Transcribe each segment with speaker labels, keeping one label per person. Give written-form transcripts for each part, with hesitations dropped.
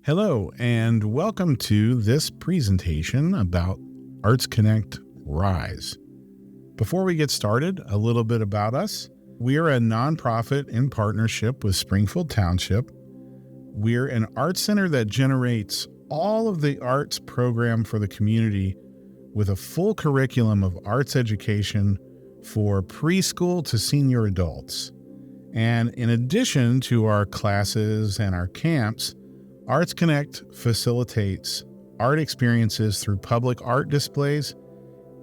Speaker 1: Hello, and welcome to this presentation about ArtsConnect Rise. Before we get started, a little bit about us. We are a nonprofit in partnership with Springfield Township. We're an art center that generates all of the arts program for the community with a full curriculum of arts education for preschool to senior adults. And in addition to our classes and our camps, ArtsConnect facilitates art experiences through public art displays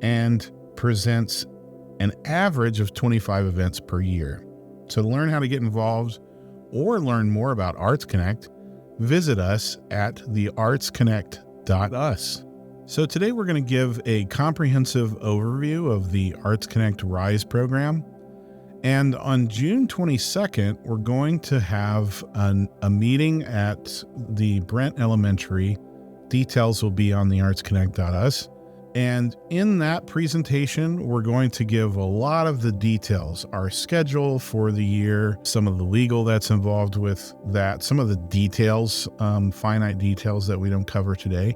Speaker 1: and presents an average of 25 events per year. So to learn how to get involved or learn more about ArtsConnect, visit us at theartsconnect.us. So today we're going to give a comprehensive overview of the ArtsConnect Rise program. And on June 22nd, we're going to have a meeting at the Brent Elementary. Details will be on the artsconnect.us. And in that presentation, we're going to give a lot of the details, our schedule for the year, some of the legal that's involved with that, some of the details, finite details that we don't cover today,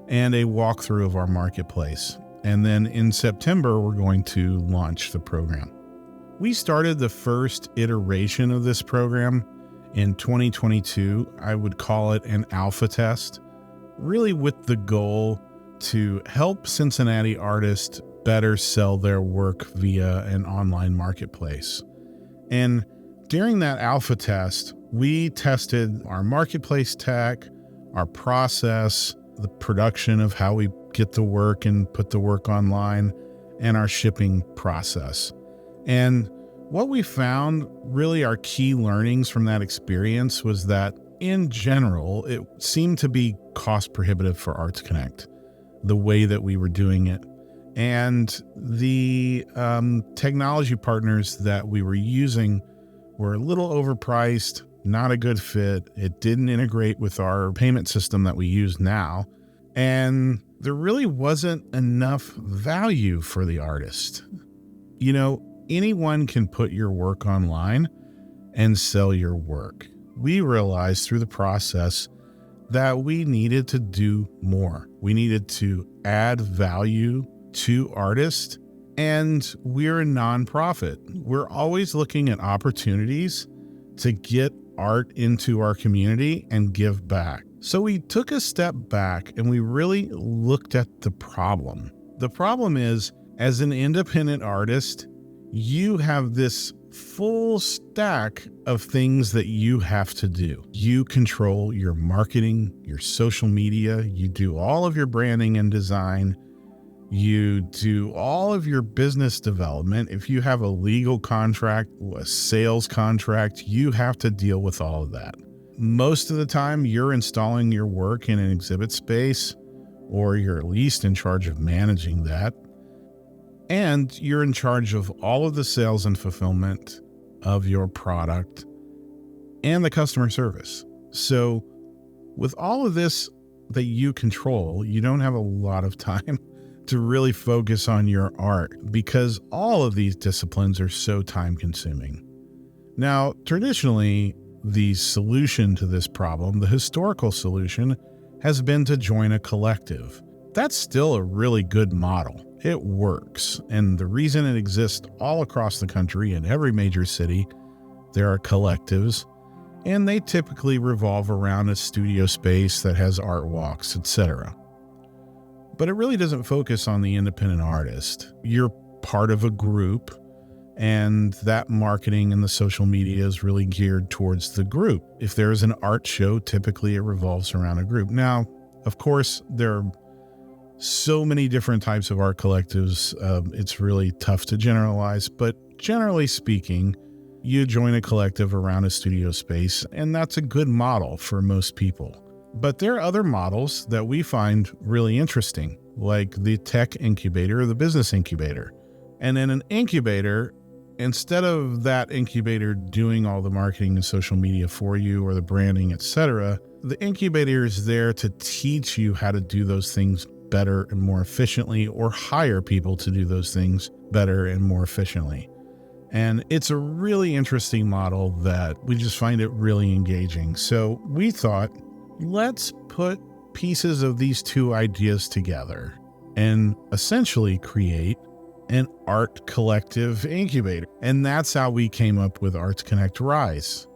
Speaker 1: and a walkthrough of our marketplace. And then in September, we're going to launch the program. We started the first iteration of this program in 2022. I would call it an alpha test, really with the goal to help Cincinnati artists better sell their work via an online marketplace. And during that alpha test, we tested our marketplace tech, our process, the production of how we get the work and put the work online, and our shipping process. And what we found, really our key learnings from that experience, was that in general, it seemed to be cost prohibitive for ArtsConnect, the way that we were doing it. And the technology partners that we were using were a little overpriced, not a good fit. It didn't integrate with our payment system that we use now. And there really wasn't enough value for the artist. Anyone can put your work online and sell your work. We realized through the process that we needed to do more. We needed to add value to artists, and we're a nonprofit. We're always looking at opportunities to get art into our community and give back. So we took a step back and we really looked at the problem. The problem is, as an independent artist, you have this full stack of things that you have to do. You control your marketing, your social media, you do all of your branding and design, you do all of your business development. If you have a legal contract, a sales contract, you have to deal with all of that. Most of the time, you're installing your work in an exhibit space, or you're at least in charge of managing that. And you're in charge of all of the sales and fulfillment of your product and the customer service. So with all of this that you control, you don't have a lot of time to really focus on your art because all of these disciplines are so time consuming. Now, traditionally, the solution to this problem, the historical solution, has been to join a collective. That's still a really good model. It works. And the reason it exists all across the country in every major city, there are collectives, and they typically revolve around a studio space that has art walks, etc. But it really doesn't focus on the independent artist. You're part of a group, and that marketing and the social media is really geared towards the group. If there's an art show, typically it revolves around a group. Now, of course, there are so many different types of art collectives. It's really tough to generalize, but generally speaking, you join a collective around a studio space, and that's a good model for most people. But there are other models that we find really interesting, like the tech incubator or the business incubator. And in an incubator, instead of that incubator doing all the marketing and social media for you or the branding, etc., the incubator is there to teach you how to do those things better and more efficiently, or hire people to do those things better and more efficiently. And it's a really interesting model that we just find it really engaging. So we thought let's put pieces of these two ideas together and essentially create an art collective incubator. And that's how we came up with ArtsConnect Rise,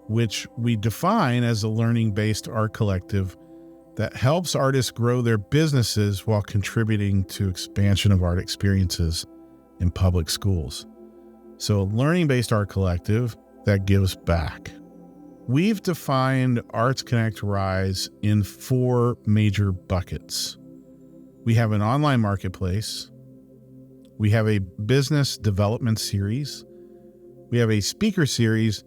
Speaker 1: which we define as a learning-based art collective that helps artists grow their businesses while contributing to expansion of art experiences in public schools. So a learning-based art collective that gives back. We've defined ArtsConnect Rise in 4 major buckets. We have an online marketplace. We have a business development series. We have a speaker series.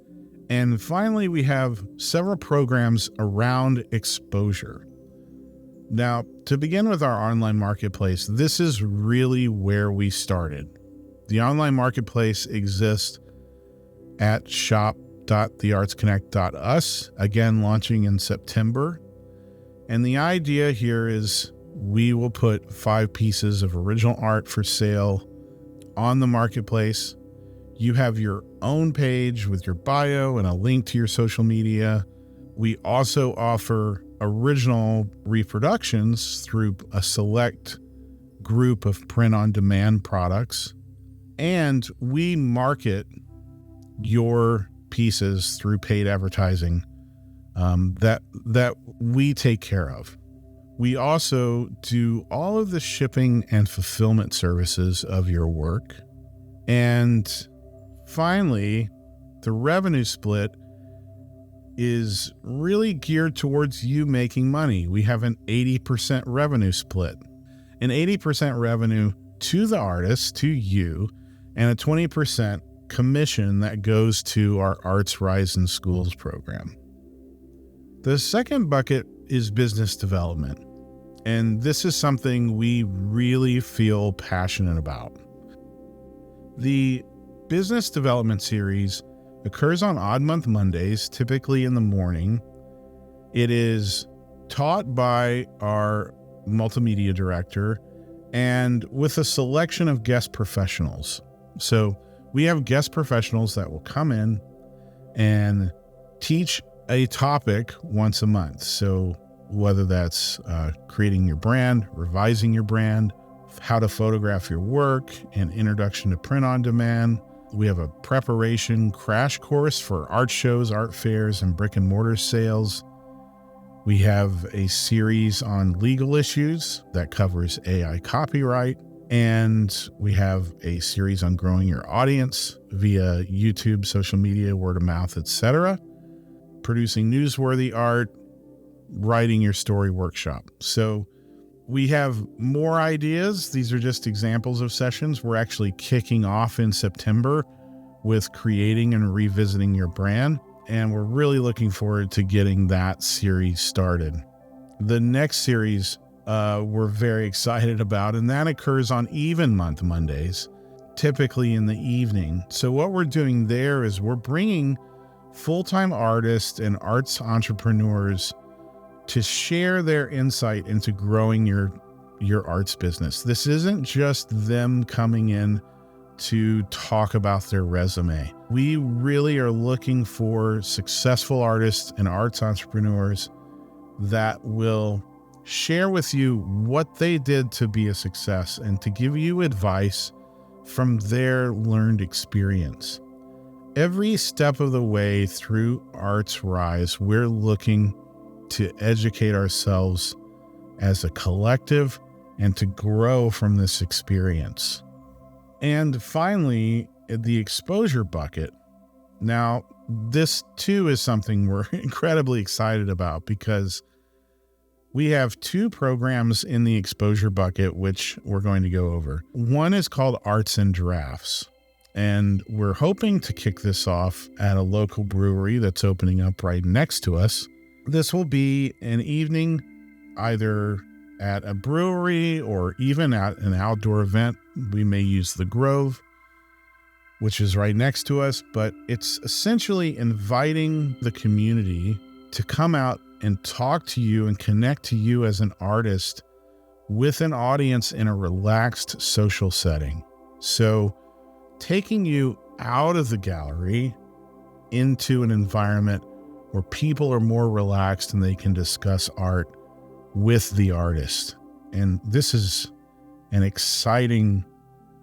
Speaker 1: And finally, we have several programs around exposure. Now, to begin with our online marketplace, this is really where we started. The online marketplace exists at shop.theartsconnect.us, again launching in September. And the idea here is we will put 5 pieces of original art for sale on the marketplace. You have your own page with your bio and a link to your social media. We also offer original reproductions through a select group of print-on-demand products. And we market your pieces through paid advertising that we take care of. We also do all of the shipping and fulfillment services of your work. And finally, the revenue split is really geared towards you making money. We have an 80% revenue split, an 80% revenue to the artist, to you, and a 20% commission that goes to our Arts Rise in Schools program. The second bucket is business development, and this is something we really feel passionate about. The business development series occurs on odd month Mondays, typically in the morning. It is taught by our multimedia director and with a selection of guest professionals. So we have guest professionals that will come in and teach a topic once a month. So whether that's creating your brand, revising your brand, how to photograph your work, an introduction to print on demand. We have a preparation crash course for art shows, art fairs, and brick and mortar sales. We have a series on legal issues that covers AI copyright. And we have a series on growing your audience via YouTube, social media, word of mouth, etc. Producing newsworthy art, writing your story workshop. So we have more ideas. These are just examples of sessions. We're actually kicking off in September with creating and revisiting your brand. And we're really looking forward to getting that series started. The next series we're very excited about, and that occurs on even month Mondays, typically in the evening. So what we're doing there is we're bringing full-time artists and arts entrepreneurs to share their insight into growing your arts business. This isn't just them coming in to talk about their resume. We really are looking for successful artists and arts entrepreneurs that will share with you what they did to be a success and to give you advice from their learned experience. Every step of the way through Arts Rise, we're looking to educate ourselves as a collective and to grow from this experience. And finally, the exposure bucket. Now, this too is something we're incredibly excited about because we have 2 programs in the exposure bucket, which we're going to go over. One is called Arts and Drafts, and we're hoping to kick this off at a local brewery that's opening up right next to us. This will be an evening either at a brewery or even at an outdoor event. We may use the Grove, which is right next to us, but it's essentially inviting the community to come out and talk to you and connect to you as an artist with an audience in a relaxed social setting. So taking you out of the gallery into an environment where people are more relaxed and they can discuss art with the artist. And this is an exciting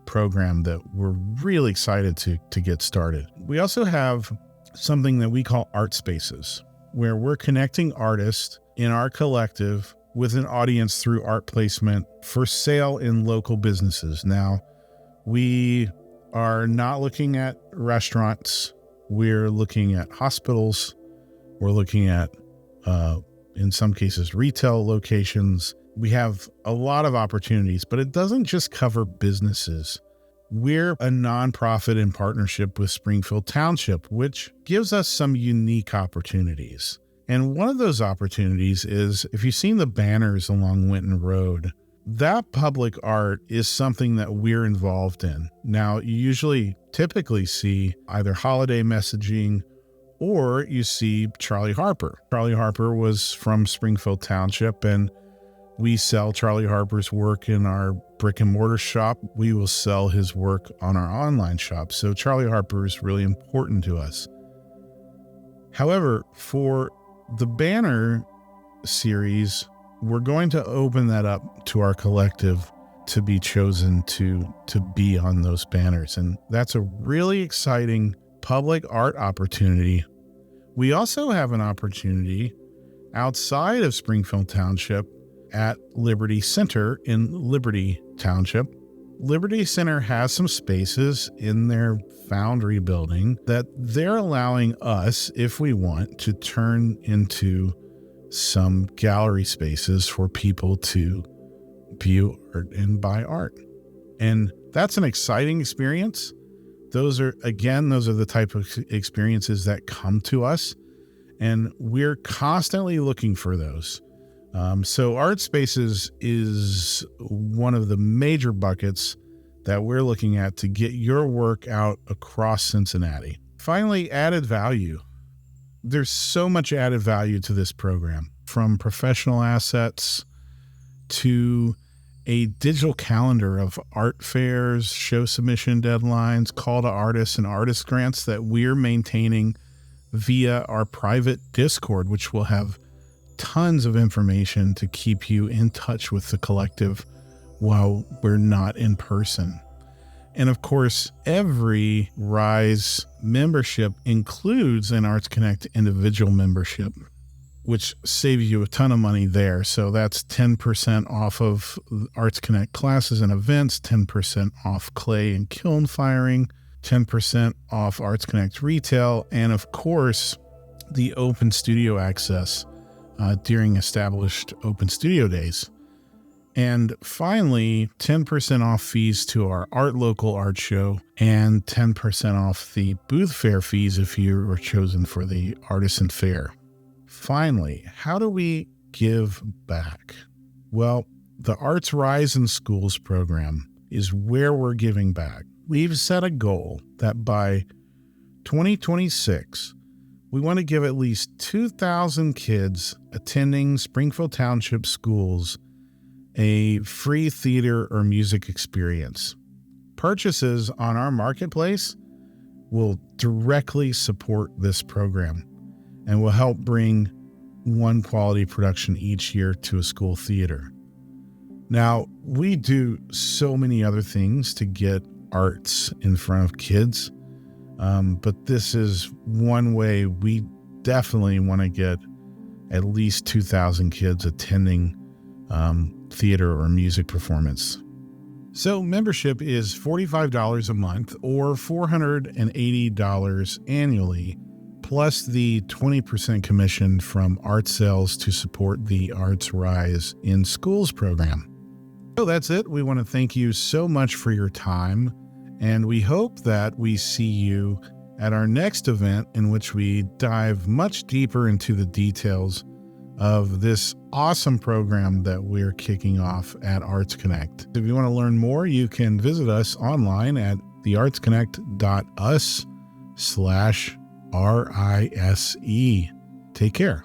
Speaker 1: program that we're really excited to get started. We also have something that we call art spaces, where we're connecting artists in our collective with an audience through art placement for sale in local businesses. Now, we are not looking at restaurants. We're looking at hospitals. We're looking at, in some cases, retail locations. We have a lot of opportunities, but it doesn't just cover businesses. We're a nonprofit in partnership with Springfield Township, which gives us some unique opportunities. And one of those opportunities is, if you've seen the banners along Winton Road, that public art is something that we're involved in. Now, you typically see either holiday messaging or you see Charlie Harper. Charlie Harper was from Springfield Township, and we sell Charlie Harper's work in our brick and mortar shop. We will sell his work on our online shop. So Charlie Harper is really important to us. However, for the banner series, we're going to open that up to our collective to be chosen to be on those banners. And that's a really exciting public art opportunity. We also have an opportunity outside of Springfield Township at Liberty Center in Liberty Township. Liberty Center has some spaces in their foundry building that they're allowing us, if we want, to turn into some gallery spaces for people to view art and buy art. And that's an exciting experience. Those are the type of experiences that come to us, and we're constantly looking for those. So art spaces is one of the major buckets that we're looking at to get your work out across Cincinnati. Finally, added value. There's so much added value to this program, from professional assets to a digital calendar of art fairs, show submission deadlines, call to artists, and artist grants that we're maintaining via our private Discord, which will have tons of information to keep you in touch with the collective while we're not in person. And of course, every RISE membership includes an ArtsConnect individual membership, which saves you a ton of money there. So that's 10% off of ArtsConnect classes and events, 10% off clay and kiln firing, 10% off ArtsConnect retail, and of course, the open studio access during established open studio days. And finally, 10% off fees to our Art Local art show and 10% off the booth fair fees if you were chosen for the artisan fair. Finally, how do we give back? Well, the Arts Rise in Schools program is where we're giving back. We've set a goal that by 2026, we want to give at least 2,000 kids attending Springfield Township schools a free theater or music experience. Purchases on our marketplace will directly support this program and will help bring one quality production each year to a school theater. Now, we do so many other things to get arts in front of kids, but this is one way we definitely want to get at least 2,000 kids attending theater or music performance. So membership is $45 a month or $480 annually, plus the 20% commission from art sales to support the Arts Rise in Schools program. So that's it. We want to thank you so much for your time, and we hope that we see you at our next event, in which we dive much deeper into the details of this awesome program that we're kicking off at ArtsConnect. If you want to learn more, you can visit us online at theartsconnect.us/RISE. Take care.